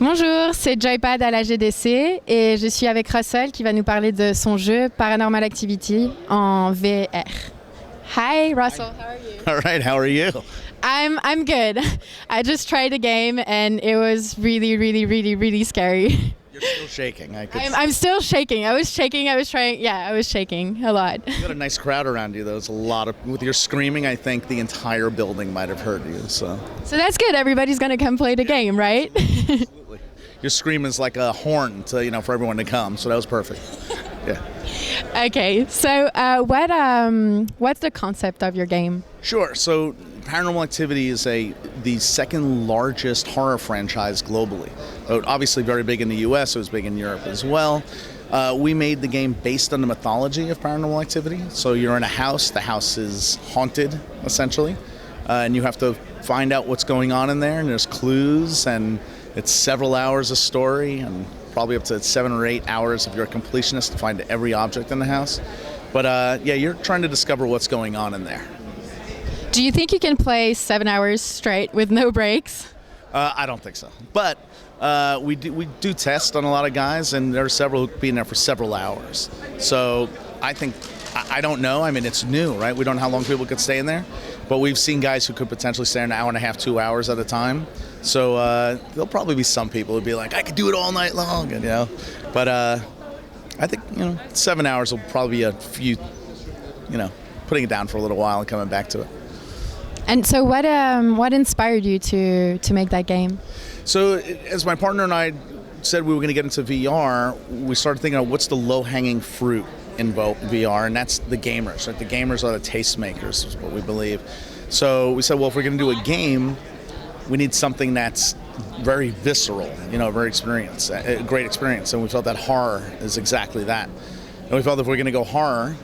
Bonjour, c'est Joypad à la GDC et je suis avec Russel qui va nous parler de son jeu Paranormal Activity en VR. Hi Russel, how are you? All right, how are you? I'm good. I just tried the game and it was really scary. You're still shaking. I'm still shaking. I was shaking a lot. You got a nice crowd around you. There's a lot of, with your screaming, I think the entire building might have heard you. So that's good. Everybody's going to come play the game, right? Absolutely. Your scream is like a horn to, for everyone to come. So that was perfect. Yeah. Okay. So what's the concept of your game? Sure. So Paranormal Activity is the second largest horror franchise globally. Obviously very big in the US, it was big in Europe as well. We made the game based on the mythology of Paranormal Activity. So you're in a house, the house is haunted, essentially, and you have to find out what's going on in there, and there's clues, and it's several hours of story, and probably up to 7 or 8 hours if you're a completionist to find every object in the house. But yeah, you're trying to discover what's going on in there. Do you think you can play 7 hours straight with no breaks? I don't think so. But we do test on a lot of guys, and there are several who've been there for several hours. So I don't know. I mean, it's new, right? We don't know how long people could stay in there. But we've seen guys who could potentially stay an hour and a half, 2 hours at a time. So there'll probably be some people who'd be like, I could do it all night long, and, But I think, 7 hours will probably be a few, putting it down for a little while and coming back to it. And so what inspired you to make that game? So as my partner and I said we were going to get into VR, we started thinking of what's the low-hanging fruit in VR, and that's the gamers. Right? The gamers are the tastemakers, is what we believe. So we said, well, if we're going to do a game, we need something that's very visceral, a great experience. And we felt that horror is exactly that. And we felt if we're going to go horror,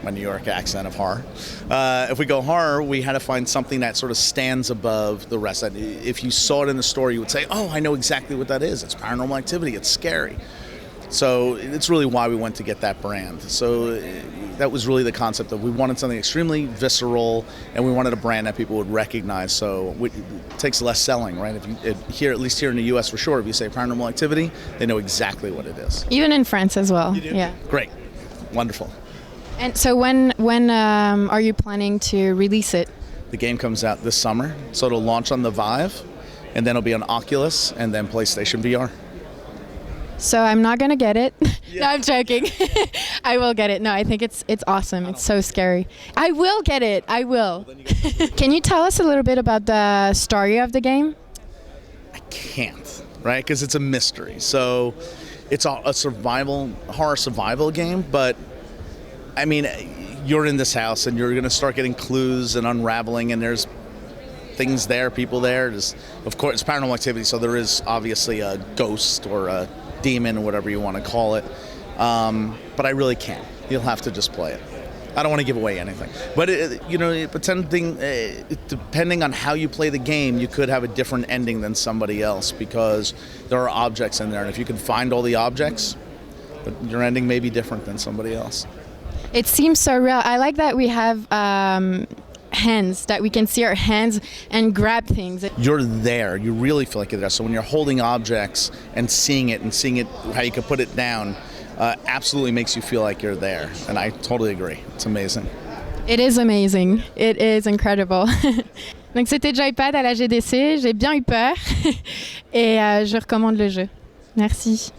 my New York accent of horror. If we go horror, we had to find something that sort of stands above the rest. If you saw it in the store, you would say, oh, I know exactly what that is. It's Paranormal Activity. It's scary. So it's really why we went to get that brand. So that was really the concept of we wanted something extremely visceral, and we wanted a brand that people would recognize. So it takes less selling, right? At least here in the U.S. for sure, if you say Paranormal Activity, they know exactly what it is. Even in France as well. You do? Yeah. Great. Wonderful. And so when are you planning to release it? The game comes out this summer, so it'll launch on the Vive, and then it'll be on Oculus, and then PlayStation VR. So I'm not gonna get it. Yeah. No, I'm joking. I will get it. No, I think it's awesome. It's so scary. I will get it. I will. Can you tell us a little bit about the story of the game? I can't, right? Because it's a mystery. So it's a horror survival game, but I mean, you're in this house and you're going to start getting clues and unraveling, and there's things there, people there. Of course, it's Paranormal Activity, so there is obviously a ghost or a demon or whatever you want to call it. But I really can't. You'll have to just play it. I don't want to give away anything. But, depending on how you play the game, you could have a different ending than somebody else because there are objects in there. And if you can find all the objects, your ending may be different than somebody else. It seems so real. I like that we have hands, that we can see our hands and grab things. You're there. You really feel like you're there. So when you're holding objects and seeing it, how you can put it down, absolutely makes you feel like you're there. And I totally agree. It's amazing. It is amazing. It is incredible. Donc c'était Joypad à la GDC. J'ai bien eu peur et je recommande le jeu. Merci.